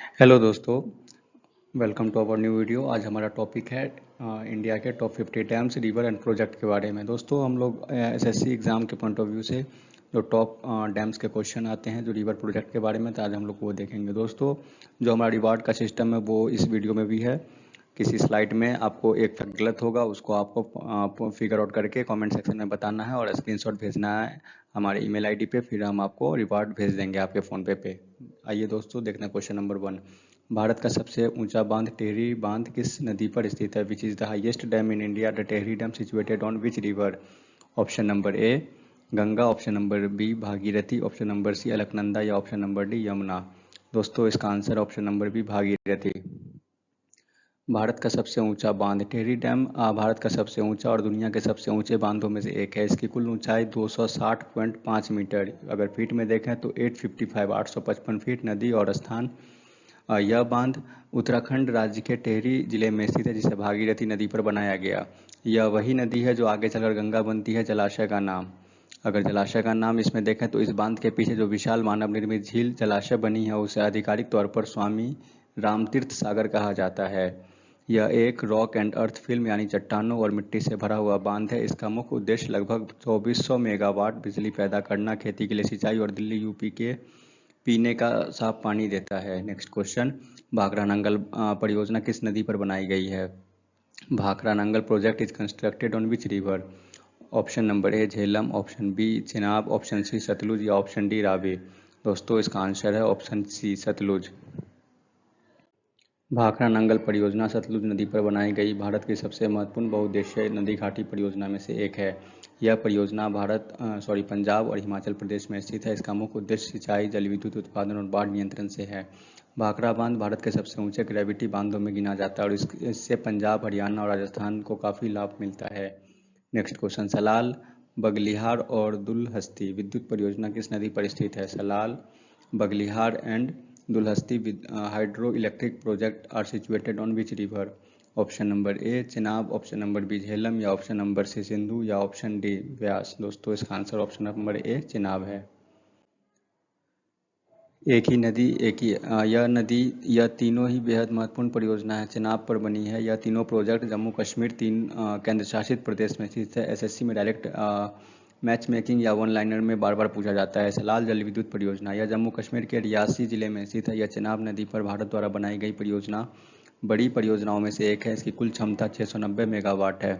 Hello दोस्तों, welcome to our new video. आज हमारा टॉपिक है इंडिया के top 50 dams, river and project के बारे में। दोस्तों, हम लोग एसएससी एग्ज़ाम के पॉइंट ऑफ व्यू से जो टॉप डैम्स के क्वेश्चन आते हैं जो रिवर प्रोजेक्ट के बारे में, तो आज हम लोग वो देखेंगे। दोस्तों, जो हमारा रिवार्ड का सिस्टम है वो इस वीडियो में भी है। किसी स्लाइड में आपको एक फैक्ट गलत होगा, उसको आपको फिगर आउट करके कमेंट सेक्शन में बताना है और स्क्रीनशॉट भेजना है हमारे ईमेल आईडी पे। फिर हम आपको रिवार्ड भेज देंगे आपके फ़ोन पे। आइए दोस्तों, देखना क्वेश्चन नंबर 1। भारत का सबसे ऊंचा बांध टेहरी बांध किस नदी पर स्थित है? Which is the highest dam in India? The Tehri dam situated on which river? Option number A Ganga, option number B Bhagirathi, option number C Alaknanda या ऑप्शन नंबर डी यमुना। दोस्तों, इसका answer option number B Bhagirathi. Bharat का सबसे ऊंचा बांध टेहरी डैम भारत का सबसे ऊंचा और दुनिया के सबसे ऊंचे बांधों में से एक है। इसकी कुल ऊंचाई 260.5 मीटर, अगर फीट में देखें तो 855 फीट। नदी और स्थान यह बांध उत्तराखंड राज्य के टेहरी जिले में स्थित है, जिसे भागीरथी नदी पर बनाया गया। यह वही नदी है जो आगे चलकर गंगा बनती है। जलाशय का नाम, अगर जलाशय का नाम इसमें देखें तो इस बांध के पीछे जो विशाल मानव निर्मित झील जलाशय बनी है उसे आधिकारिक तौर पर स्वामी रामतीर्थ सागर कहा जाता है। यह एक रॉक एंड अर्थ फिल्म यानी चट्टानों और मिट्टी से भरा हुआ बांध है। इसका मुख्य उद्देश्य लगभग 2400 मेगावाट बिजली पैदा करना, खेती के लिए सिंचाई और दिल्ली यूपी के पीने का साफ पानी देता है। नेक्स्ट क्वेश्चन, भाखड़ा नंगल परियोजना किस नदी पर बनाई गई है? Bhakra Nangal project is constructed on which river? Option number A Jhelum, option B Chenab, option C Sutlej या ऑप्शन डी रावी। दोस्तों, इसका आंसर है ऑप्शन सी सतलुज। भाखड़ा नंगल परियोजना सतलुज नदी पर बनाई गई भारत की सबसे महत्वपूर्ण बहुउद्देशीय नदी घाटी परियोजना में से एक है। यह परियोजना पंजाब और हिमाचल प्रदेश में स्थित है। इसका मुख्य उद्देश्य सिंचाई, जल विद्युत उत्पादन और बाढ़ नियंत्रण से है। भाखड़ा बांध भारत के सबसे ऊंचे ग्रेविटी बांधों में गिना जाता है और इससे पंजाब, हरियाणा और राजस्थान को काफ़ी लाभ मिलता है। नेक्स्ट क्वेश्चन, सलाल, बगलिहार और दुलहस्ती विद्युत परियोजना किस नदी पर स्थित है? Salal, Baglihar and Dulhasti hydro electric project are situated on which river? Option number A Chenab, option number B Jhelum या ऑप्शन नंबर सी सिंधु या ऑप्शन डी व्यास। दोस्तों, इसका answer option number A Chenab है। एक ही नदी एक ही यह तीनों ही बेहद महत्वपूर्ण परियोजना है, चिनाब पर बनी है। यह तीनों प्रोजेक्ट जम्मू कश्मीर तीन केंद्र शासित प्रदेश में स्थित है। एसएससी में डायरेक्ट मैच मेकिंग या वन लाइनर में बार बार पूछा जाता है। सलाल जल विद्युत परियोजना, यह जम्मू कश्मीर के रियासी जिले में स्थित है। यह चिनाब नदी पर भारत द्वारा बनाई गई परियोजना बड़ी परियोजनाओं में से एक है। इसकी कुल क्षमता 690 मेगावाट है।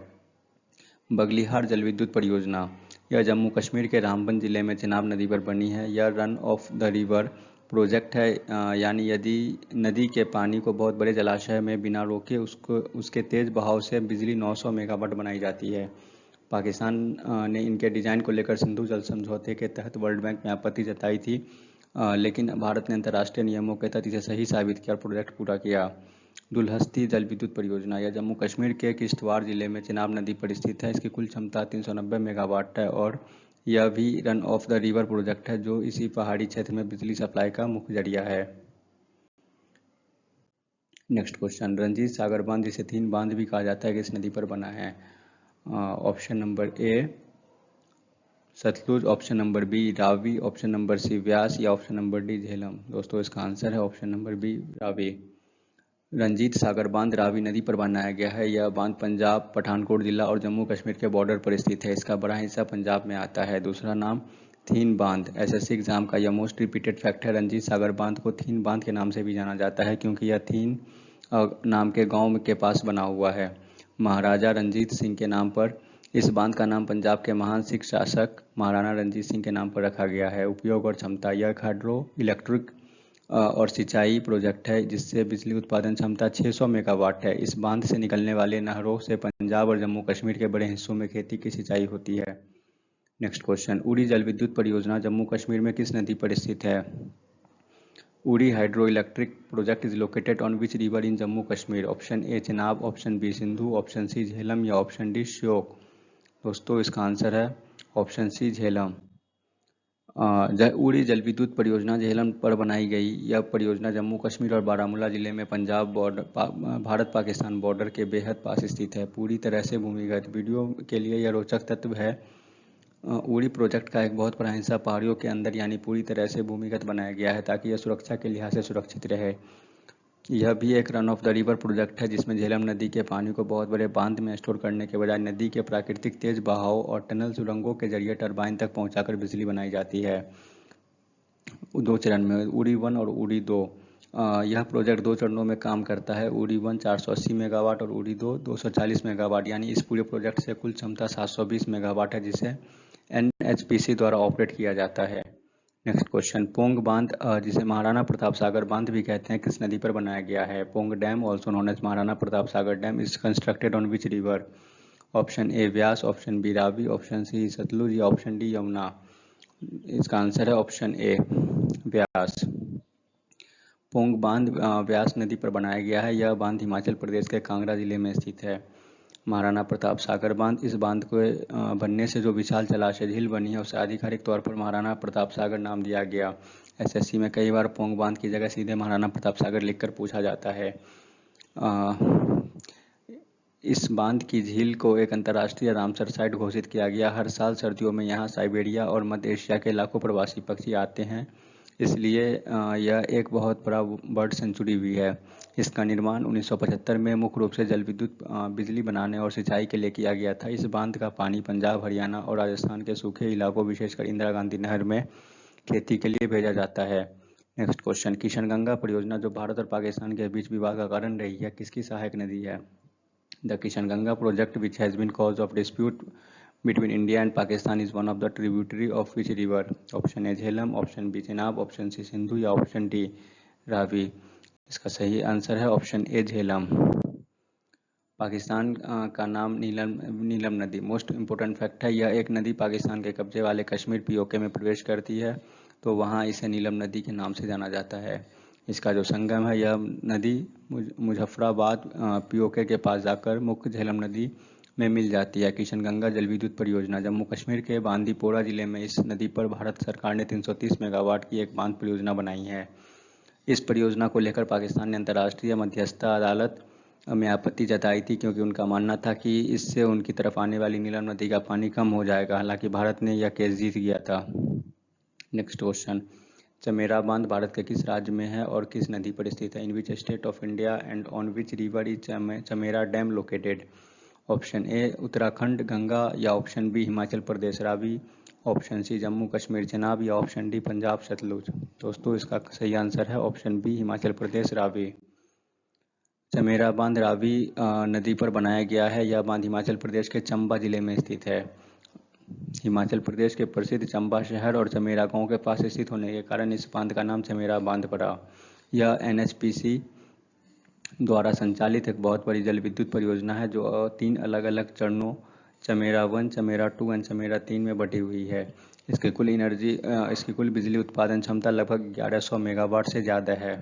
बगलिहार जल विद्युत परियोजना, यह जम्मू कश्मीर के रामबन जिले में चिनाब नदी पर बनी है। यह run of the river project है, यानी यदि नदी के पानी को बहुत बड़े जलाशय में बिना रोके उसके तेज बहाव से बिजली 900 मेगावाट बनाई जाती है। पाकिस्तान ने इनके डिजाइन को लेकर सिंधु जल समझौते के तहत वर्ल्ड बैंक में आपत्ति जताई थी, लेकिन भारत ने अंतर्राष्ट्रीय नियमों के तहत इसे सही साबित किया और प्रोजेक्ट पूरा किया। दुलहस्ती जल विद्युत परियोजना, यह जम्मू कश्मीर के किश्तवाड़ जिले में चिनाब नदी पर स्थित है। इसकी कुल क्षमता 390 मेगावाट है और यह भी run of the river project है, जो इसी पहाड़ी क्षेत्र में बिजली सप्लाई का मुख्य जरिया है। नेक्स्ट क्वेश्चन, रंजीत सागर बांध जिसे तीन बांध भी कहा जाता है किस नदी पर बना है? Option number A Sutlej, option number B Ravi, option number C Beas या ऑप्शन नंबर डी झेलम। दोस्तों, इसका आंसर है option number B Ravi. Ranjit Sagar बांध रावी नदी पर बनाया गया है। यह बांध पंजाब, पठानकोट जिला और जम्मू कश्मीर के बॉर्डर पर स्थित है। इसका बड़ा हिस्सा पंजाब में आता है। दूसरा नाम थीन बांध, एसएससी एग्जाम का यह मोस्ट रिपीटेड फैक्ट है। रंजीत सागर बांध को थीन बांध के नाम से भी जाना जाता है क्योंकि यह थीन नाम के गांव के पास बना हुआ है। महाराजा रंजीत सिंह के नाम पर इस बांध का नाम पंजाब के महान सिख शासक महाराणा रंजीत सिंह के नाम पर रखा गया है। उपयोग और क्षमता, यह हाइड्रो इलेक्ट्रिक और सिंचाई प्रोजेक्ट है जिससे बिजली उत्पादन क्षमता 600 मेगावाट है। इस बांध से निकलने वाले नहरों से पंजाब और जम्मू कश्मीर के बड़े हिस्सों में खेती की सिंचाई होती है। नेक्स्ट क्वेश्चन, उड़ी जल विद्युत परियोजना जम्मू कश्मीर में किस नदी पर स्थित है? Uri hydro electric project is located on which river in Jammu Kashmir? Option A Chenab, option B Sindhu, option C Jhelum या ऑप्शन डी श्योक। दोस्तों, इसका आंसर है ऑप्शन सी झेलम। उड़ी जल विद्युत परियोजना झेलम पर बनाई गई। यह परियोजना जम्मू कश्मीर और बारामूला जिले में पंजाब भारत पाकिस्तान बॉर्डर के बेहद पास स्थित है। पूरी तरह से भूमिगत। वीडियो के लिए यह रोचक तत्व है, उड़ी प्रोजेक्ट का एक बहुत बड़ा हिस्सा पहाड़ियों के अंदर यानी पूरी तरह से भूमिगत बनाया गया है ताकि यह सुरक्षा के लिहाज से सुरक्षित रहे। यह भी एक run of the river project है जिसमें झेलम नदी के पानी को बहुत बड़े बांध में स्टोर करने के बजाय नदी के प्राकृतिक तेज बहाव और टनल सुरंगों के जरिए टरबाइन तक पहुंचाकर बिजली बनाई जाती है। 2 चरण में उड़ी 1 और उड़ी 2। यह प्रोजेक्ट 2 चरणों में काम करता है। उड़ी 1 480 मेगावाट और उड़ी 2 240 मेगावाट, यानी इस पूरे प्रोजेक्ट से कुल क्षमता 720 मेगावाट है जिसे एनएचपीसी द्वारा ऑपरेट किया जाता है। नेक्स्ट क्वेश्चन, पोंग बांध जिसे महाराणा प्रताप सागर बांध भी कहते हैं किस नदी पर बनाया गया है? Pong dam also known as Maharana Pratap Sagar dam is constructed on which river? Option A Beas, option B Ravi, option C Sutlej या ऑप्शन डी यमुना। इसका आंसर है ऑप्शन ए व्यास। पोंग बांध व्यास नदी पर बनाया गया है। यह बांध हिमाचल प्रदेश के कांगड़ा जिले में स्थित है। महाराणा प्रताप सागर बांध, इस बांध को बनने से जो विशाल जलाशय झील बनी है उसे आधिकारिक तौर पर महाराणा प्रताप सागर नाम दिया गया। एसएससी में कई बार पोंग बांध की जगह सीधे महाराणा प्रताप सागर लिखकर पूछा जाता है। इस बांध की झील को एक अंतर्राष्ट्रीय रामसर साइट घोषित किया गया। हर साल सर्दियों में यहाँ साइबेरिया और मध्य एशिया के लाखों प्रवासी पक्षी आते हैं, इसलिए यह एक बहुत बड़ा बर्ड सेंचुरी भी है। इसका निर्माण 1975 में मुख्य रूप से जल विद्युत बिजली बनाने और सिंचाई के लिए किया गया था। इस बांध का पानी पंजाब, हरियाणा और राजस्थान के सूखे इलाकों, विशेषकर इंदिरा गांधी नहर में खेती के लिए भेजा जाता है। नेक्स्ट क्वेश्चन, किशनगंगा परियोजना जो भारत और पाकिस्तान के बीच विवाद का कारण रही है, किसकी सहायक नदी है? The Kishanganga project which has been cause of dispute between India and Pakistan is one of the tributary of which river? Option A Jhelum, option B Chenab, option C Sindhu या ऑप्शन डी रावी। इसका सही आंसर है ऑप्शन ए झेलम। पाकिस्तान का नाम नीलम नदी। Most important fact है, यह एक नदी पाकिस्तान के कब्जे वाले कश्मीर पीओके में प्रवेश करती है, तो वहाँ इसे नीलम नदी के नाम से जाना जाता है। इसका जो संगम है, यह नदी मुजफ्फराबाद पीओके के पास जाकर मुख्य झेलम नदी में मिल जाती है। किशनगंगा जल विद्युत परियोजना जम्मू कश्मीर के बांदीपोरा जिले में, इस नदी पर भारत सरकार ने 330 मेगावाट की एक बांध परियोजना बनाई है। इस परियोजना को लेकर पाकिस्तान ने अंतर्राष्ट्रीय मध्यस्थता अदालत में आपत्ति जताई थी, क्योंकि उनका मानना था कि इससे उनकी तरफ आने वाली नीलम नदी का पानी कम हो जाएगा। हालांकि भारत ने यह केस जीत गया था। नेक्स्ट क्वेश्चन, चमेरा बांध भारत के किस राज्य में है और किस नदी पर स्थित है? In which state of India and on which river is Chamera dam located? Option A Uttarakhand Ganga या option B Himachal Pradesh Ravi, option C Jammu Kashmir Chenab या ऑप्शन डी पंजाब सतलुज। दोस्तों, इसका सही आंसर है ऑप्शन बी हिमाचल प्रदेश रावी। चमेरा बांध रावी नदी पर बनाया गया है। यह बांध हिमाचल प्रदेश के चंबा जिले में स्थित है। हिमाचल प्रदेश के प्रसिद्ध चंबा शहर और चमेरा गांव के पास स्थित होने के कारण इस बांध का नाम चमेरा बांध पड़ा। यह एनएचपीसी द्वारा संचालित एक बहुत बड़ी जल विद्युत परियोजना है जो 3 अलग अलग चरणों चमेरा 1, चमेरा 2 एंड चमेरा 3 में बटी हुई है। इसकी कुल बिजली उत्पादन क्षमता लगभग 1100 मेगावाट से ज़्यादा है।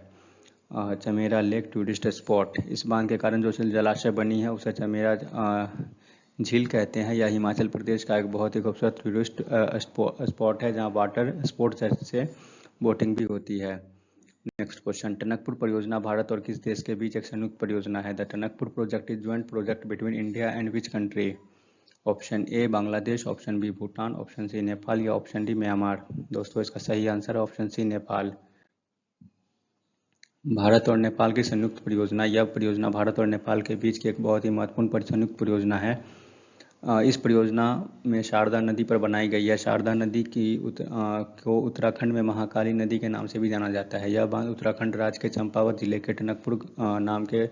चमेरा लेक टूरिस्ट स्पॉट, इस बांध के कारण जो जलाशय बनी है उसे चमेरा झील कहते हैं। यह हिमाचल प्रदेश का एक बहुत ही खूबसूरत टूरिस्ट स्पॉट है जहाँ वाटर स्पोर्ट्स से बोटिंग भी होती है। नेक्स्ट क्वेश्चन, टनकपुर परियोजना भारत और किस देश के बीच एक संयुक्त परियोजना है? The Tanakpur project is joint project between India and which country? Option A Bangladesh, option B Bhutan, option C Nepal या ऑप्शन डी म्यांमार। दोस्तों, इसका सही आंसर है ऑप्शन सी नेपाल। भारत और नेपाल की संयुक्त परियोजना, यह परियोजना भारत और नेपाल के बीच की एक बहुत ही महत्वपूर्ण संयुक्त परियोजना है। इस परियोजना में शारदा नदी पर बनाई गई है। शारदा नदी को उत्तराखंड में महाकाली नदी के नाम से भी जाना जाता है। यह बांध उत्तराखंड राज्य के चंपावत जिले के टनकपुर नाम के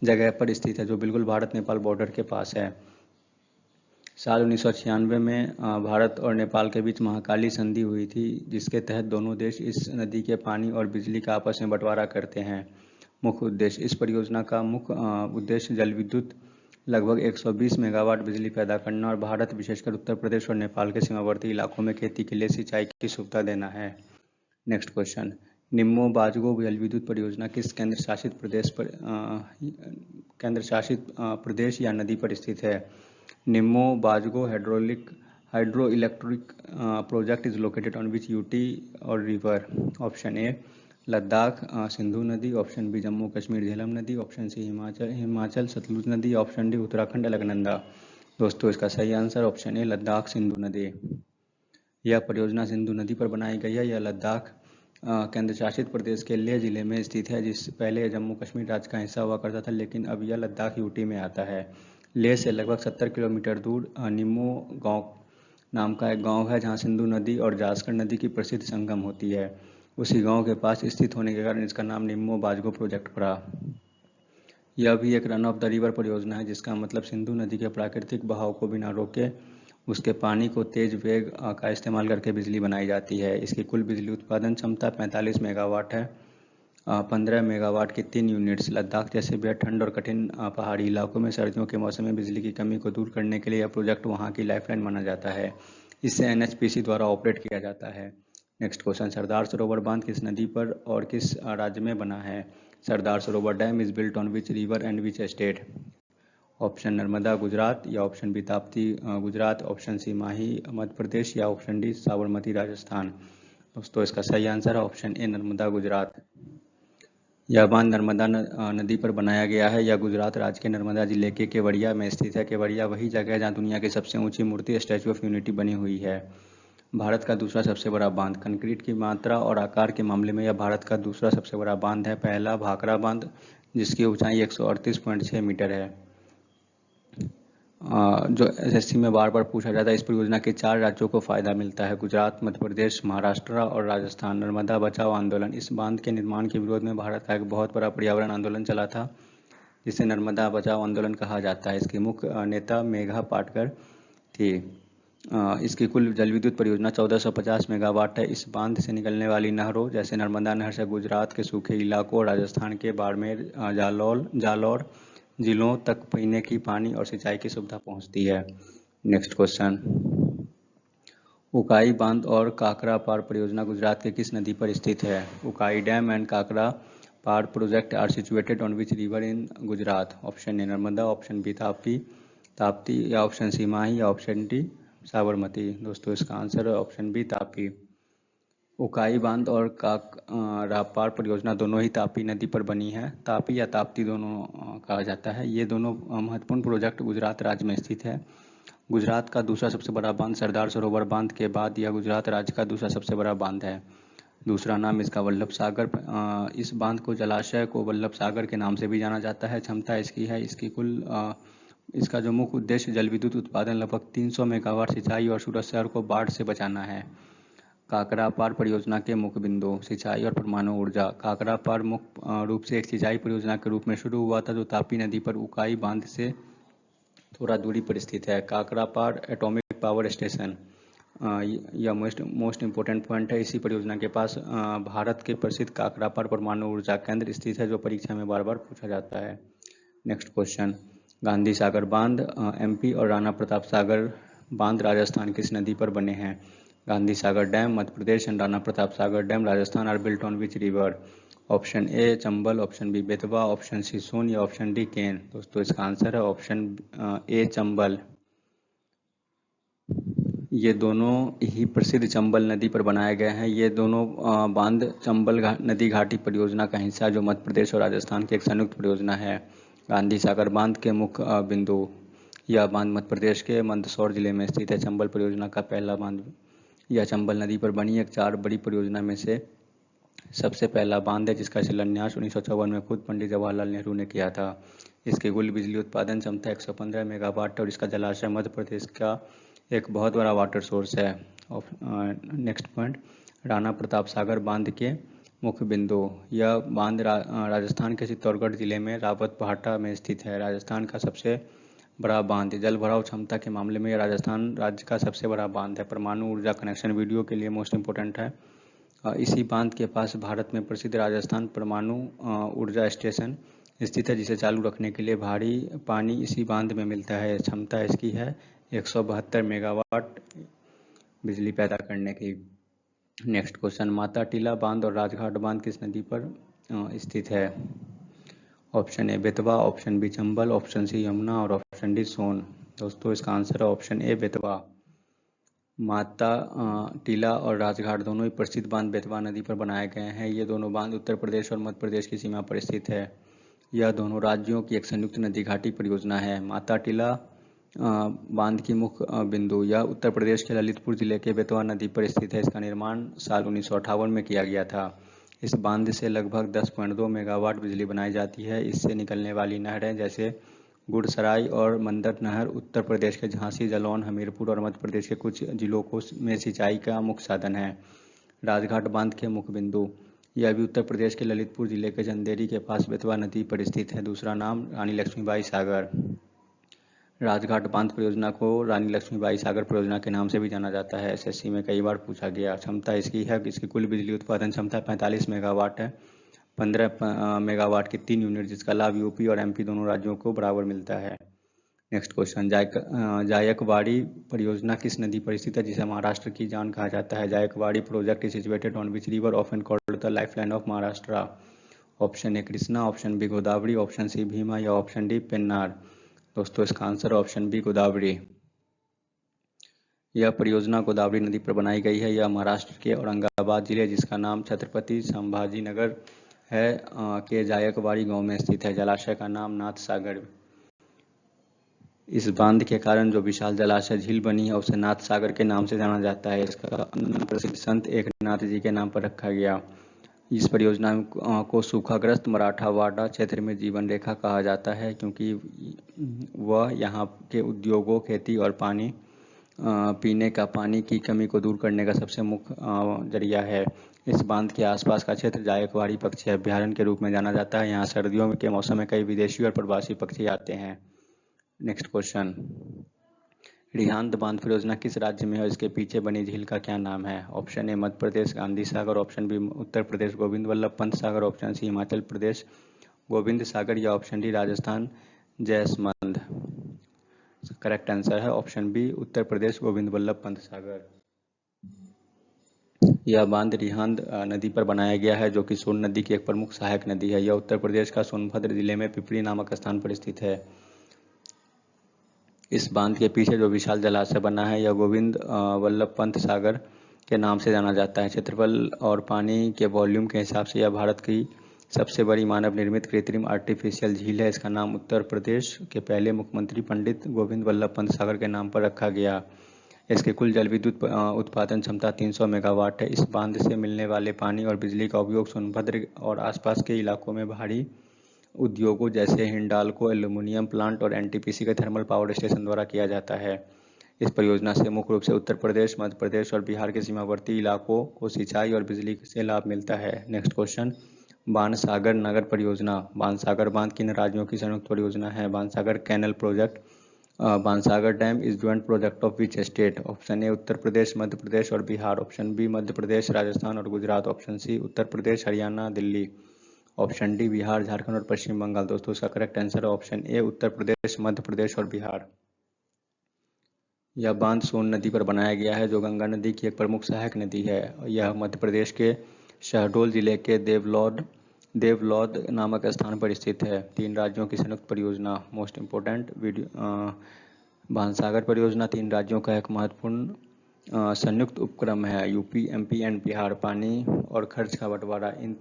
जगह पर स्थित है, जो बिल्कुल भारत नेपाल बॉर्डर के पास है। साल 1996 में भारत और नेपाल के बीच महाकाली संधि हुई थी, जिसके तहत दोनों देश इस नदी के पानी और बिजली का आपस में बंटवारा करते हैं। मुख्य उद्देश्य, इस परियोजना का मुख्य उद्देश्य जल विद्युत लगभग 120 मेगावाट बिजली पैदा करना और भारत, विशेषकर उत्तर प्रदेश और नेपाल के सीमावर्ती इलाकों में खेती के लिए सिंचाई की सुविधा देना है। नेक्स्ट क्वेश्चन, निम्मो बाजगो जल विद्युत परियोजना किस केंद्र शासित प्रदेश या नदी पर स्थित है? Nimmo Bazgo hydro electric project is located on which UT और river? Option A Ladakh Sindhu नदी, ऑप्शन बी जम्मू कश्मीर झेलम नदी, ऑप्शन सी हिमाचल सतलुज नदी, ऑप्शन डी उत्तराखंड अलकनंदा। दोस्तों, इसका सही answer option A Ladakh Sindhu नदी। यह परियोजना सिंधु नदी पर बनाई गई है। यह लद्दाख केंद्र शासित प्रदेश के लेह जिले में स्थित है, जिस पहले जम्मू कश्मीर राज्य का हिस्सा हुआ करता था, लेकिन अब यह लद्दाख यूटी में आता है। लेह से लगभग 70 किलोमीटर दूर निम्मो गांव नाम का एक गांव है, जहां सिंधु नदी और जास्कर नदी की प्रसिद्ध संगम होती है। उसी गांव के पास स्थित होने के कारण इसका नाम निम्मो बाजगो प्रोजेक्ट पड़ा। यह भी एक रन ऑफ द रिवर परियोजना है, जिसका मतलब सिंधु नदी के प्राकृतिक बहाव को बिना रोके उसके पानी को तेज वेग का इस्तेमाल करके बिजली बनाई जाती है। इसकी कुल बिजली उत्पादन क्षमता 45 मेगावाट है। 15 मेगावाट की 3 यूनिट्स। लद्दाख जैसे बेहद ठंड और कठिन पहाड़ी इलाकों में सर्दियों के मौसम में बिजली की कमी को दूर करने के लिए यह प्रोजेक्ट वहां की लाइफलाइन माना जाता है। इसे एनएचपीसी द्वारा ऑपरेट किया जाता है। नेक्स्ट क्वेश्चन, सरदार सरोवर बांध किस नदी पर और किस राज्य में बना है? Sardar Sarovar dam is built on which river and which state? Option Narmada Gujarat, या option B Tapti Gujarat, option C Mahi Madhya Pradesh, या ऑप्शन डी साबरमती राजस्थान। दोस्तों इसका सही आंसर है ऑप्शन ए नर्मदा गुजरात। यह बांध नर्मदा नदी पर बनाया गया है। यह गुजरात राज्य के नर्मदा जिले के केवड़िया में स्थित है। केवड़िया वही जगह है जहाँ दुनिया की सबसे ऊंची मूर्ति स्टैचू ऑफ यूनिटी बनी हुई है। भारत का दूसरा सबसे बड़ा बांध। कंक्रीट की मात्रा और आकार के मामले में यह भारत का दूसरा सबसे बड़ा बांध है। पहला भाखड़ा बांध, जिसकी ऊंचाई 138.6 मीटर है। जो एसएससी में बार बार पूछा जाता है, इस परियोजना के 4 राज्यों को फायदा मिलता है: गुजरात, मध्य प्रदेश, महाराष्ट्र और राजस्थान। नर्मदा बचाओ आंदोलन। इस बांध के निर्माण के विरोध में भारत का एक बहुत बड़ा पर्यावरण आंदोलन चला था, जिसे नर्मदा बचाओ आंदोलन कहा जाता है। इसके मुख्य नेता मेघा पाटकर थी। इसकी कुल जल विद्युत परियोजना 1450 मेगावाट है। इस बांध से निकलने वाली नहरों जैसे नर्मदा नहर से गुजरात के सूखे इलाकों और राजस्थान के बाड़मेर, जालौर जिलों तक पीने की पानी और सिंचाई की सुविधा पहुंचती है। नेक्स्ट क्वेश्चन, उकाई बांध और काकरा पार परियोजना गुजरात के किस नदी पर स्थित है? Ukai dam and Kakrapar project are situated on which river in Gujarat? Option A Narmada, option B Tapti, या ऑप्शन सी माही, या ऑप्शन डी साबरमती। दोस्तों इसका आंसर है ऑप्शन बी ताप्ती। उकाई बांध और काकरापार परियोजना दोनों ही तापी नदी पर बनी है। तापी या ताप्ती दोनों कहा जाता है। ये दोनों महत्वपूर्ण प्रोजेक्ट गुजरात राज्य में स्थित है। गुजरात का दूसरा सबसे बड़ा बांध सरदार सरोवर बांध के बाद यह गुजरात राज्य का दूसरा सबसे बड़ा बांध है। दूसरा नाम इसका वल्लभ सागर। इस बांध को जलाशय को वल्लभ सागर के नाम से भी जाना जाता है। क्षमता इसकी है, इसका जो मुख्य उद्देश्य जल विद्युत उत्पादन लगभग 300 मेगावाट सिंचाई और सूरत शहर को बाढ़ से बचाना है। काकरा पार परियोजना के मुख्य बिंदु: सिंचाई और परमाणु ऊर्जा। काकरा पार मुख्य रूप से एक सिंचाई परियोजना के रूप में शुरू हुआ था, जो तापी नदी पर उकाई बांध से थोड़ा दूरी पर स्थित है। काकरा पार एटॉमिक पावर स्टेशन, यह मोस्ट इम्पोर्टेंट पॉइंट है। इसी परियोजना के पास भारत के प्रसिद्ध काकरा पार परमाणु ऊर्जा केंद्र स्थित है, जो परीक्षा में बार बार पूछा जाता है। नेक्स्ट क्वेश्चन, गांधी सागर बांध एमपी और राणा प्रताप सागर बांध राजस्थान किस नदी पर बने हैं? Gandhi Sagar dam Madhya Pradesh and Rana Pratap Sagar dam Rajasthan are built on which river? Option A Chambal, option B Betwa, option C Son, या ऑप्शन डी केन। दोस्तों इसका आंसर है ऑप्शन ए चंबल। ये दोनों ही प्रसिद्ध चंबल नदी पर बनाए गए हैं। ये दोनों बांध चंबल नदी घाटी परियोजना का हिस्सा, जो मध्य प्रदेश और राजस्थान की एक संयुक्त परियोजना है। गांधी सागर बांध के मुख्य बिंदु: यह बांध मध्य प्रदेश के मंदसौर जिले में स्थित है। चंबल परियोजना का पहला बांध यह चंबल नदी पर बनी एक 4 बड़ी परियोजना में से सबसे पहला बांध है, जिसका शिलान्यास 1954 में खुद पंडित जवाहरलाल नेहरू ने किया था। इसकी कुल बिजली उत्पादन क्षमता 115 मेगावाट है और इसका जलाशय मध्य प्रदेश का एक बहुत बड़ा वाटर सोर्स है। नेक्स्ट पॉइंट, राणा प्रताप सागर बांध के मुख्य बिंदु: यह बांध राजस्थान के चित्तौड़गढ़ जिले में रावत भाटा में स्थित है। राजस्थान का सबसे बड़ा बांध। जल भराव क्षमता के मामले में यह राजस्थान राज्य का सबसे बड़ा बांध है। परमाणु ऊर्जा कनेक्शन वीडियो के लिए मोस्ट इम्पोर्टेंट है। इसी बांध के पास भारत में प्रसिद्ध राजस्थान परमाणु ऊर्जा स्टेशन स्थित है, जिसे चालू रखने के लिए भारी पानी इसी बांध में मिलता है। क्षमता इसकी है 172 मेगावाट बिजली पैदा करने की। नेक्स्ट क्वेश्चन, माता टीला बांध और राजघाट बांध किस नदी पर स्थित है? Option A Betwa, option B Chambal, option C Yamuna और ऑप्शन डी सोन। दोस्तों इसका आंसर है ऑप्शन ए बेतवा। माता टीला और राजघाट दोनों ही प्रसिद्ध बांध बेतवा नदी पर बनाए गए हैं। ये दोनों बांध उत्तर प्रदेश और मध्य प्रदेश की सीमा पर स्थित है। यह दोनों राज्यों की एक संयुक्त नदी घाटी परियोजना है। माता टीला बांध की मुख्य बिंदु। यह उत्तर प्रदेश के ललितपुर जिले के बेतवा नदी पर स्थित है। इसका निर्माण साल 1958 में किया गया था। इस बांध से लगभग 10.2 मेगावाट बिजली बनाई जाती है। इससे निकलने वाली नहरें जैसे गुड़सराय और मंदर नहर उत्तर प्रदेश के झांसी, जालौन, हमीरपुर और मध्य प्रदेश के कुछ जिलों को में सिंचाई का मुख्य साधन है। राजघाट बांध के मुख्य बिंदु। यह भी उत्तर प्रदेश के ललितपुर जिले के चंदेरी के पास बेतवा नदी पर स्थित है। दूसरा नाम रानी लक्ष्मीबाई सागर। राजघाट बांध परियोजना को रानी लक्ष्मीबाई सागर परियोजना के नाम से भी जाना जाता है। एसएससी में कई बार पूछा गया। क्षमता इसकी है कि इसकी कुल बिजली उत्पादन क्षमता 45 मेगावाट है। 15 मेगावाट की 3 यूनिट, जिसका लाभ यूपी और एमपी दोनों राज्यों को बराबर मिलता है। नेक्स्ट क्वेश्चन, जायकवाड़ी परियोजना किस नदी पर स्थित है जिसे महाराष्ट्र की जान कहा जाता है? Jayakwadi project is situated on which river often called the lifeline of Maharashtra? Option A Krishna, option B Godavari, option C Bhima या ऑप्शन डी पेन्नार? दोस्तों इसका आंसर ऑप्शन बी गोदावरी। यह परियोजना गोदावरी नदी पर बनाई गई है। यह महाराष्ट्र के औरंगाबाद जिले, जिसका नाम छत्रपति संभाजी नगर है, के जायकवाड़ी गांव में स्थित है। जलाशय का नाम नाथ सागर। इस बांध के कारण जो विशाल जलाशय झील बनी है उसे नाथ सागर के नाम से जाना जाता है। इसका नाम प्रसिद्ध संत एकनाथ जी के नाम पर रखा गया। इस परियोजना को सूखाग्रस्त मराठावाड़ा क्षेत्र में जीवन रेखा कहा जाता है, क्योंकि वह यहाँ के उद्योगों, खेती और पीने का पानी की कमी को दूर करने का सबसे मुख्य जरिया है। इस बांध के आसपास का क्षेत्र जायकवाड़ी पक्षी अभयारण्य के रूप में जाना जाता है। यहाँ सर्दियों के मौसम में कई विदेशी और प्रवासी पक्षी आते हैं। नेक्स्ट क्वेश्चन, रिहांद बांध परियोजना किस राज्य में है और इसके पीछे बनी झील का क्या नाम है? Option A Madhya Pradesh Gandhi Sagar, option B Uttar Pradesh Govind Vallabh Pant Sagar, option C Himachal Pradesh Govind Sagar या option D Rajasthan Jaisamand? Correct answer है ऑप्शन बी उत्तर प्रदेश गोविंद वल्लभ पंत सागर। यह बांध रिहांद नदी पर बनाया गया है, जो कि सोन नदी की एक प्रमुख सहायक नदी है। यह उत्तर प्रदेश का सोनभद्र जिले में पिपरी नामक स्थान पर स्थित है। इस बांध के पीछे जो विशाल जलाशय बना है यह गोविंद वल्लभ पंत सागर के नाम से जाना जाता है। क्षेत्रफल और पानी के वॉल्यूम के हिसाब से यह भारत की सबसे बड़ी मानव निर्मित कृत्रिम आर्टिफिशियल झील है। इसका नाम उत्तर प्रदेश के पहले मुख्यमंत्री पंडित गोविंद वल्लभ पंत सागर के नाम पर रखा गया। इसके कुल जल विद्युत उत्पादन क्षमता 300 मेगावाट है। इस बांध से मिलने वाले पानी और बिजली का उपयोग सोनभद्र और आसपास के इलाकों में भारी उद्योगों जैसे हिंडाल्को एल्यूमिनियम प्लांट और एनटीपीसी के थर्मल पावर स्टेशन द्वारा किया जाता है। इस परियोजना से मुख्य रूप से उत्तर प्रदेश, मध्य प्रदेश और बिहार के सीमावर्ती इलाकों को सिंचाई और बिजली से लाभ मिलता है। नेक्स्ट क्वेश्चन, बाणसागर नगर परियोजना। बाणसागर बांध किन राज्यों की संयुक्त परियोजना है? Bansagar canal project, Bansagar dam is joint project of which state? Option A Uttar Pradesh, Madhya Pradesh और बिहार, ऑप्शन बी मध्य प्रदेश, राजस्थान और Gujarat, option C Uttar Pradesh, Haryana, Delhi, option D Bihar, Jharkhand और पश्चिम बंगाल। दोस्तों इसका करेक्ट आंसर है ऑप्शन ए उत्तर प्रदेश, मध्य प्रदेश और बिहार। यह बांध सोन नदी पर बनाया गया है, जो गंगा नदी की एक प्रमुख सहायक नदी है। यह मध्य प्रदेश के शहडोल जिले के देवलौद नामक स्थान पर स्थित है। 3 राज्यों की संयुक्त परियोजना। मोस्ट इम्पोर्टेंट वीडियो, बाणसागर परियोजना 3 राज्यों का एक महत्वपूर्ण संयुक्त उपक्रम है। UP, MP and Bihar. पानी और खर्च का बंटवारा। इन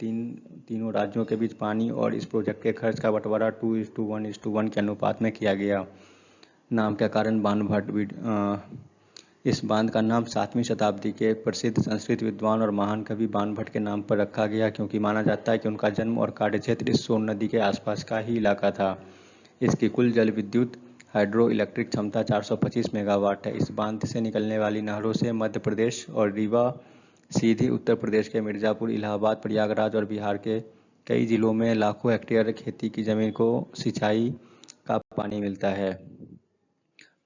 तीनों राज्यों के बीच पानी और इस प्रोजेक्ट के खर्च का बंटवारा 2:1:1 के अनुपात में किया गया। नाम के कारण बाणभट्ट। इस बांध का नाम 7वीं शताब्दी के एक प्रसिद्ध संस्कृत विद्वान और महान कवि बाणभट्ट के नाम पर रखा गया, क्योंकि माना जाता है कि उनका जन्म और कार्यक्षेत्र इस सोन नदी के आसपास का ही इलाका था। इसकी कुल जल विद्युत हाइड्रो इलेक्ट्रिक क्षमता 425 मेगावाट है। इस बांध से निकलने वाली नहरों से मध्य प्रदेश और रीवा सीधी उत्तर प्रदेश के मिर्जापुर, इलाहाबाद, प्रयागराज और बिहार के कई जिलों में लाखों हेक्टेयर खेती की जमीन को सिंचाई का पानी मिलता है।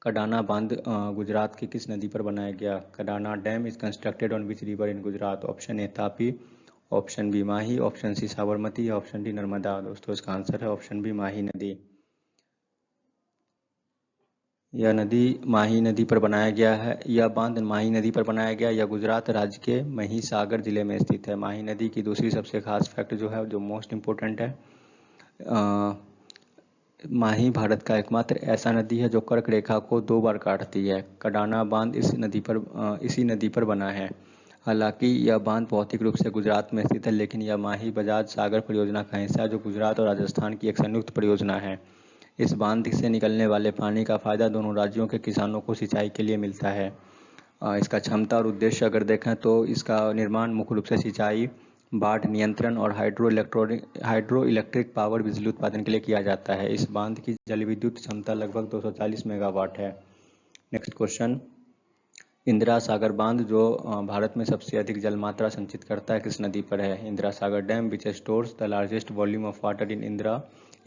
कडाना बांध गुजरात की किस नदी पर बनाया गया? Kadana dam is constructed on which river in Gujarat? Option A Tapi, option B Mahi, option C Sabarmati या ऑप्शन डी नर्मदा? दोस्तों इसका आंसर है ऑप्शन बी माही नदी। यह नदी माही नदी पर बनाया गया है। यह बांध माही नदी पर बनाया गया। यह गुजरात राज्य के महिसागर जिले में स्थित है। माही नदी की दूसरी सबसे खास फैक्ट जो है, जो मोस्ट इम्पोर्टेंट है, माही भारत का एकमात्र ऐसा नदी है जो कर्क रेखा को 2 बार काटती है। कडाना बांध इसी नदी पर बना है। हालांकि यह बांध भौतिक रूप से गुजरात में स्थित है, लेकिन यह माही बजाज सागर परियोजना का हिस्सा है, जो गुजरात और राजस्थान की एक संयुक्त परियोजना है। इस बांध से निकलने वाले पानी का फायदा दोनों राज्यों के किसानों को सिंचाई के लिए मिलता है। इसका क्षमता और उद्देश्य अगर देखें तो इसका निर्माण मुख्य रूप से सिंचाई, बाढ़ नियंत्रण और हाइड्रो इलेक्ट्रिक पावर बिजली उत्पादन के लिए किया जाता है। इस बांध की जल विद्युत क्षमता लगभग 240 मेगावाट है। नेक्स्ट क्वेश्चन, इंदिरा सागर बांध जो भारत में सबसे अधिक जल मात्रा संचित करता है किस नदी पर है? Indira Sagar dam which stores the largest volume of water in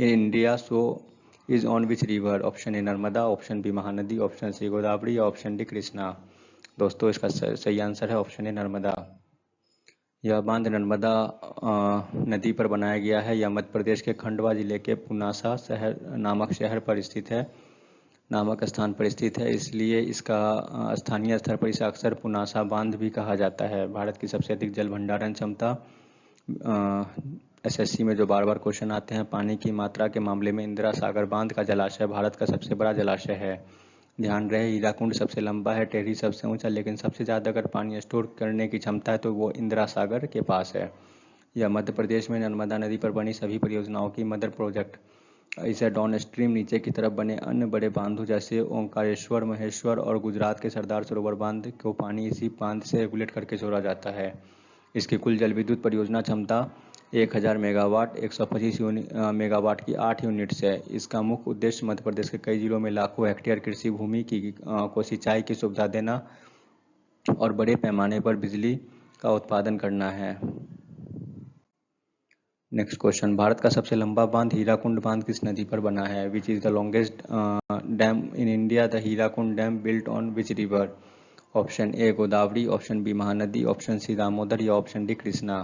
India so is on which river? Option A Narmada, option B Mahanadi, option C Godavari या ऑप्शन डी कृष्णा? दोस्तों इसका सही आंसर है ऑप्शन ए नर्मदा। यह बांध नर्मदा नदी पर बनाया गया है। यह मध्य प्रदेश के खंडवा जिले के पुनासा शहर नामक स्थान पर स्थित है, इसलिए इसका स्थानीय स्तर पर इसे अक्सर पुनासा बांध भी कहा जाता है। भारत की सबसे अधिक जल भंडारण क्षमता, एसएससी में जो बार बार क्वेश्चन आते हैं, पानी की मात्रा के मामले में इंदिरा सागर बांध का जलाशय भारत का सबसे बड़ा जलाशय है। ध्यान रहे, हीराकुंड सबसे लंबा है, टेहरी सबसे ऊंचा, लेकिन सबसे ज़्यादा अगर पानी स्टोर करने की क्षमता है तो वो इंदिरा सागर के पास है। यह मध्य प्रदेश में नर्मदा नदी पर बनी सभी परियोजनाओं की मदर प्रोजेक्ट। इसे डाउन स्ट्रीम नीचे की तरफ बने अन्य बड़े बांधों जैसे ओंकारेश्वर, महेश्वर और गुजरात के सरदार सरोवर बांध को पानी इसी बांध से रेगुलेट करके छोड़ा जाता है। इसकी कुल जल विद्युत परियोजना क्षमता 1000 मेगावाट 125 मेगावाट की 8 यूनिट्स है। इसका मुख्य उद्देश्य मध्य प्रदेश के कई जिलों में लाखों हेक्टेयर कृषि भूमि को सिंचाई की सुविधा देना और बड़े पैमाने पर बिजली का उत्पादन करना है। नेक्स्ट क्वेश्चन, भारत का सबसे लंबा बांध हीराकुंड बांध किस नदी पर बना है? Which is the longest dam in India? The Hirakud dam built on which river? Option A Godavari, option B Mahanadi, option C Damodar या ऑप्शन डी कृष्णा?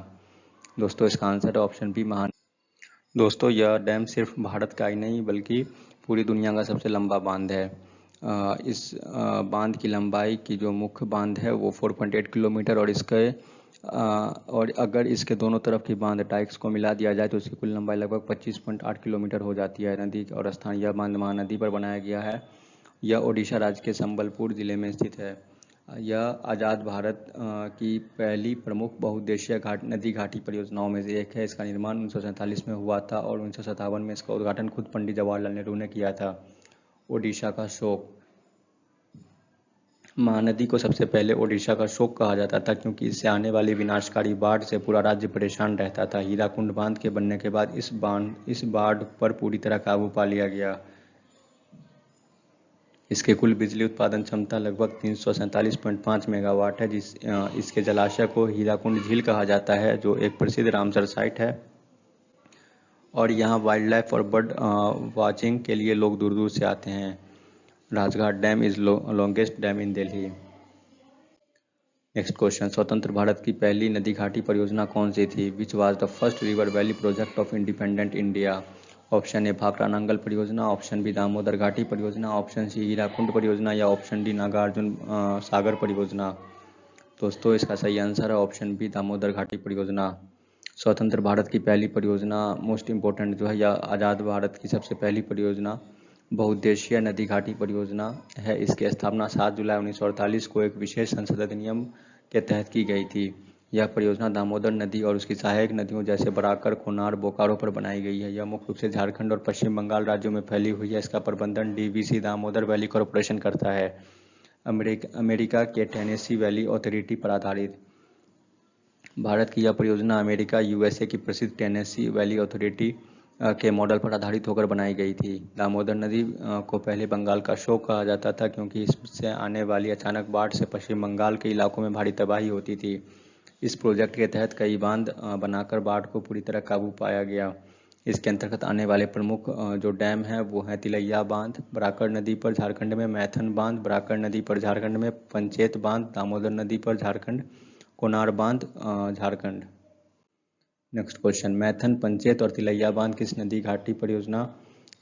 दोस्तों इसका आंसर है ऑप्शन बी महानदी। दोस्तों यह डैम सिर्फ भारत का ही नहीं बल्कि पूरी दुनिया का सबसे लंबा बांध है। इस बांध की लंबाई की जो मुख्य बांध है वो 4.8 किलोमीटर और अगर इसके दोनों तरफ की बांध टाइक्स को मिला दिया जाए तो इसकी कुल लंबाई लगभग 25.8 किलोमीटर हो जाती है। नदी और स्थान, यह बांध महानदी पर बनाया गया है। यह ओडिशा राज्य के संबलपुर जिले में स्थित है। यह आज़ाद भारत की पहली प्रमुख बहुउद्देशीय नदी घाटी परियोजनाओं में से एक है। इसका निर्माण 1947 में हुआ था और 1957 में इसका उद्घाटन खुद पंडित जवाहरलाल नेहरू ने किया था। ओडिशा का शोक, महानदी को सबसे पहले ओडिशा का शोक कहा जाता था क्योंकि इससे आने वाली विनाशकारी बाढ़ से पूरा राज्य परेशान रहता था। हीराकुंड बांध के बनने के बाद इस बाढ़ पर पूरी तरह काबू पा लिया गया। इसके कुल बिजली उत्पादन क्षमता लगभग 347.5 मेगावाट है। इसके जलाशय को हीराकुंड झील कहा जाता है जो एक प्रसिद्ध रामसर साइट है और यहाँ वाइल्ड लाइफ और बर्ड वॉचिंग के लिए लोग दूर दूर से आते हैं। Rajghat dam is longest dam in Delhi. Next question, स्वतंत्र भारत की पहली नदी घाटी परियोजना कौन सी थी? Which was the first river valley project of independent India? Option A Bhakra Nangal परियोजना, ऑप्शन बी दामोदर घाटी परियोजना, ऑप्शन सी हीराकुंड परियोजना या ऑप्शन डी नागार्जुन सागर परियोजना? दोस्तों इसका सही आंसर है ऑप्शन बी दामोदर घाटी परियोजना। स्वतंत्र भारत की पहली परियोजना, मोस्ट इम्पोर्टेंट जो है, यह आज़ाद भारत की सबसे पहली परियोजना बहुउद्देशीय नदी घाटी परियोजना है। इसकी स्थापना 7 जुलाई 1948 को एक विशेष संसद अधिनियम के तहत की गई थी। यह परियोजना दामोदर नदी और उसकी सहायक नदियों जैसे बराकर, कोनार, बोकारो पर बनाई गई है। यह मुख्य रूप से झारखंड और पश्चिम बंगाल राज्यों में फैली हुई है। इसका प्रबंधन डीवीसी दामोदर वैली कॉरपोरेशन करता है। अमेरिका के टेनेसी वैली अथॉरिटी पर आधारित। भारत की यह परियोजना अमेरिका यूएसए की प्रसिद्ध टेनेसी वैली अथॉरिटी के मॉडल पर आधारित होकर बनाई गई थी। दामोदर नदी को पहले बंगाल का शोक कहा जाता था क्योंकि इससे आने वाली अचानक बाढ़ से पश्चिम बंगाल के इलाकों में भारी तबाही होती थी। इस प्रोजेक्ट के तहत कई बांध बनाकर बाढ़ को पूरी तरह काबू पाया गया। इसके अंतर्गत आने वाले प्रमुख जो डैम हैं वो हैं तिलैया बांध बराकर नदी पर झारखंड में, मैथन बांध बराकर नदी पर झारखंड में, पंचेत बांध दामोदर नदी पर झारखंड, कोनार बांध झारखंड। नेक्स्ट क्वेश्चन, मैथन, पंचेत और तिलैया बांध किस नदी घाटी परियोजना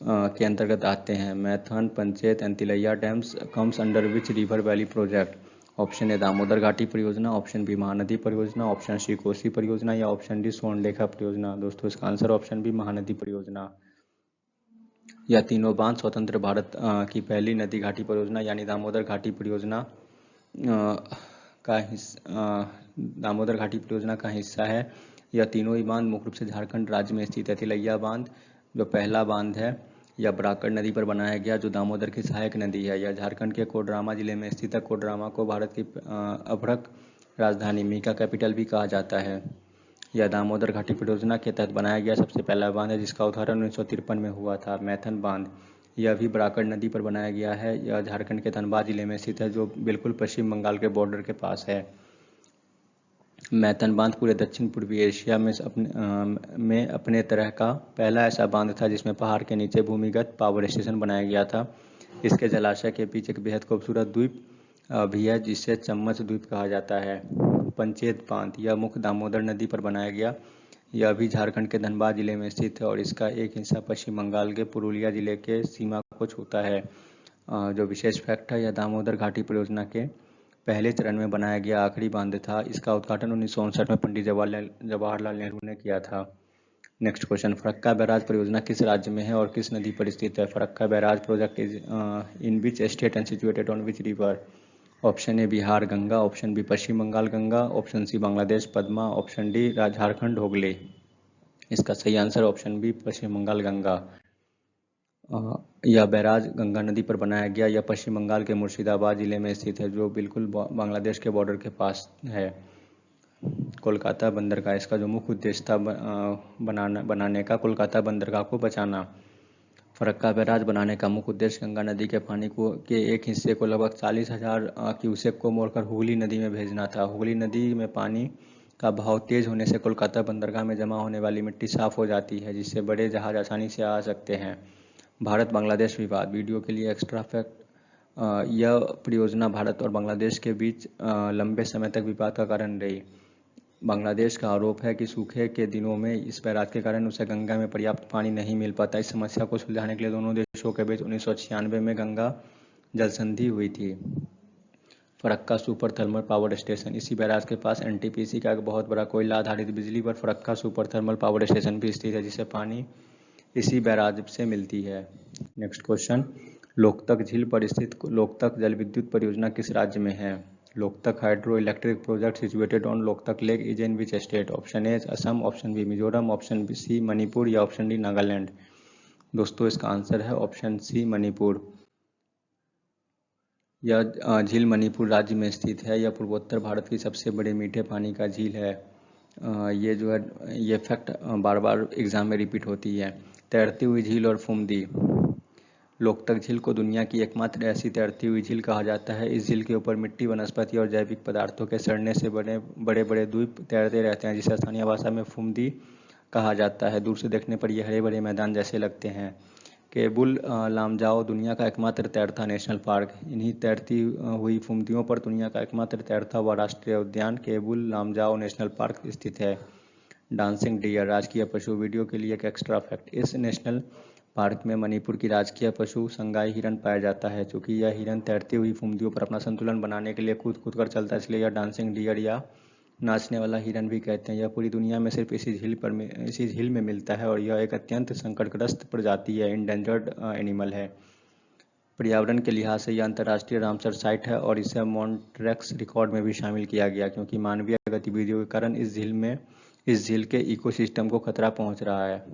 के अंतर्गत आते हैं? Maithon, Panchet and Tilaiya dams comes under which river valley project? Option A Damodar घाटी परियोजना, ऑप्शन बी महानदी परियोजना, ऑप्शन सी कोसी परियोजना या ऑप्शन डी सोनलेखा परियोजना? दोस्तों इसका आंसर ऑप्शन बी महानदी परियोजना। यह तीनों बांध स्वतंत्र भारत की पहली नदी घाटी परियोजना यानी दामोदर घाटी परियोजना का हिस्सा है। यह तीनों ही बांध मुख्य रूप से झारखंड राज्य में स्थित है। तिलैया बांध जो पहला बांध है या बराकर नदी पर बनाया गया जो दामोदर की सहायक नदी है। या झारखंड के कोडरमा जिले में स्थित है। कोडरमा को भारत की अभ्रक राजधानी मीका कैपिटल भी कहा जाता है। यह दामोदर घाटी परियोजना के तहत बनाया गया सबसे पहला बांध है जिसका उद्घाटन 1953 में हुआ था। मैथन बांध यह भी बराकर नदी पर बनाया गया है। यह झारखंड के धनबाद जिले में स्थित है जो बिल्कुल पश्चिम बंगाल के बॉर्डर के पास है। मैथन बांध पूरे दक्षिण पूर्वी एशिया में अपने तरह का पहला ऐसा बांध था जिसमें पहाड़ के नीचे भूमिगत पावर स्टेशन बनाया गया था। इसके जलाशय के बीच एक बेहद खूबसूरत द्वीप भी है जिसे चम्मच द्वीप कहा जाता है। पंचेत बांध यह मुख्य दामोदर नदी पर बनाया गया। यह भी झारखंड के धनबाद जिले में स्थित है और इसका एक हिस्सा पश्चिम बंगाल के पुरुलिया जिले के सीमा को छूता है। जो विशेष फैक्ट है, यह दामोदर घाटी परियोजना के पहले चरण में बनाया गया आखिरी बांध था। इसका उद्घाटन 1959 में पंडित जवाहरलाल नेहरू ने किया था। नेक्स्ट क्वेश्चन, फरक्का बैराज परियोजना किस राज्य में है और किस नदी पर स्थित है? Farakka barrage project is in which state and situated on which river? Option A Bihar Ganga, option B Paschim Bengal Ganga, option C Bangladesh Padma, option D Jharkhand Hooghly. इसका सही answer option B Paschim Bengal Ganga. यह बैराज गंगा नदी पर बनाया गया। यह पश्चिम बंगाल के मुर्शिदाबाद जिले में स्थित है जो बिल्कुल बांग्लादेश के बॉर्डर के पास है। कोलकाता बंदरगाह इसका जो मुख्य उद्देश्य था बनाने का कोलकाता बंदरगाह को बचाना। फरक्का बैराज बनाने का मुख्य उद्देश्य गंगा नदी के पानी के एक हिस्से को लगभग 40,000 क्यूसेक को मोड़कर हुगली नदी में भेजना था। हुगली नदी में पानी का बहाव तेज होने से कोलकाता बंदरगाह में जमा होने वाली मिट्टी साफ हो जाती है जिससे बड़े जहाज आसानी से आ सकते हैं। भारत बांग्लादेश विवाद वीडियो के लिए एक्स्ट्रा फैक्ट, यह परियोजना भारत और बांग्लादेश के बीच लंबे समय तक विवाद का कारण रही। बांग्लादेश का आरोप है कि सूखे के दिनों में इस बैराज के कारण उसे गंगा में पर्याप्त पानी नहीं मिल पाता। इस समस्या को सुलझाने के लिए दोनों देशों के बीच 1996 में गंगा जल संधि हुई थी। Farakka super thermal power station, इसी बैराज के पास एनटीपीसी का एक बहुत बड़ा कोयला आधारित बिजली पर Farakka super thermal power station भी स्थित है जिसे पानी इसी बैराज से मिलती है। नेक्स्ट क्वेश्चन, लोकतक झील पर स्थित लोकतक जल विद्युत परियोजना किस राज्य में है? Loktak hydro electric project situated on Loktak lake is in which state? Option A Assam, option B Mizoram, option C Manipur या ऑप्शन डी नागालैंड। दोस्तों इसका आंसर है ऑप्शन सी मणिपुर। यह झील मणिपुर राज्य में स्थित है। यह पूर्वोत्तर भारत की सबसे बड़े मीठे पानी का झील है। ये जो है ये फैक्ट बार बार एग्जाम में रिपीट होती है। तैरती हुई झील और फुमदी, लोकतक झील को दुनिया की एकमात्र ऐसी तैरती हुई झील कहा जाता है। इस झील के ऊपर मिट्टी, वनस्पति और जैविक पदार्थों के सड़ने से बड़े बड़े द्वीप तैरते रहते हैं जिसे स्थानीय भाषा में फुमदी कहा जाता है। दूर से देखने पर ये हरे भरे मैदान जैसे लगते हैं। केबुल लामजाओ दुनिया का एकमात्र तैरता नेशनल पार्क। इन्हीं तैरती हुई फुमदियों पर दुनिया का एकमात्र तैरता हुआ राष्ट्रीय उद्यान केबुल लामजाओ नेशनल पार्क स्थित है। डांसिंग डियर राजकीय पशु, वीडियो के लिए एक एक्स्ट्रा फैक्ट, इस नेशनल पार्क में मणिपुर की राजकीय पशु संगाई हिरन पाया जाता है। चूंकि यह हिरन तैरती हुई फुमदियों पर अपना संतुलन बनाने के लिए कूद कूद कर चलता है इसलिए यह डांसिंग डियर या नाचने वाला हिरन भी कहते हैं। यह पूरी दुनिया में सिर्फ इसी झील में मिलता है और यह एक अत्यंत संकटग्रस्त प्रजाति है, इंडेंजर्ड एनिमल है। पर्यावरण के लिहाज से यह अंतर्राष्ट्रीय रामसर साइट है और इसे मॉन्ट्रेक्स रिकॉर्ड में भी शामिल किया गया क्योंकि मानवीय गतिविधियों के कारण इस झील के इकोसिस्टम को खतरा पहुंच रहा है।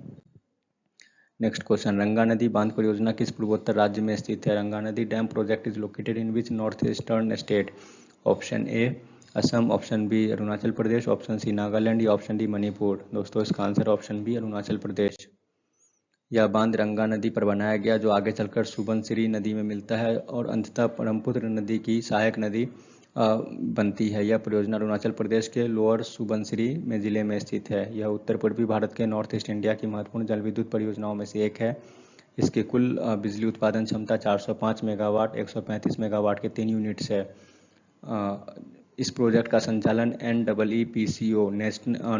नेक्स्ट क्वेश्चन, रंगा नदी बांध परियोजना किस पूर्वोत्तर राज्य में स्थित है? Ranga Nadi dam project is located in which north eastern state? Option A Assam, option B Arunachal Pradesh, option C Nagaland या ऑप्शन डी मणिपुर। दोस्तों इसका answer option B Arunachal Pradesh. यह बांध रंगा नदी पर बनाया गया जो आगे चलकर सुबनसिरी नदी में मिलता है और अंततः ब्रह्मपुत्र नदी की सहायक नदी बनती है। यह परियोजना अरुणाचल प्रदेश के लोअर सुबनसिरी में जिले में स्थित है। यह उत्तर पूर्वी भारत के नॉर्थ ईस्ट इंडिया की महत्वपूर्ण जल विद्युत परियोजनाओं में से एक है। इसकी कुल बिजली उत्पादन क्षमता 405 मेगावाट 135 मेगावाट के 3 यूनिट्स है। इस प्रोजेक्ट का संचालन NEEPCO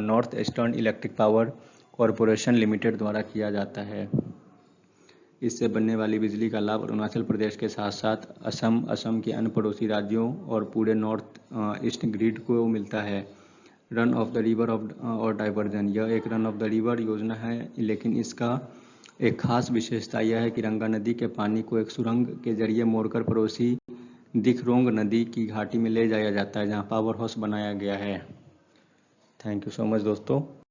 north eastern electric power corporation limited द्वारा किया जाता है। इससे बनने वाली बिजली का लाभ अरुणाचल प्रदेश के साथ साथ असम के अन्य पड़ोसी राज्यों और पूरे नॉर्थ ईस्ट ग्रिड को मिलता है। रन ऑफ द रिवर और डाइवर्जन, यह एक रन ऑफ द रिवर योजना है लेकिन इसका एक खास विशेषता यह है कि रंगा नदी के पानी को एक सुरंग के जरिए मोड़कर पड़ोसी दिखरोंग नदी की घाटी में ले जाया जाता है जहां पावर हाउस बनाया गया है। थैंक यू सो मच दोस्तों।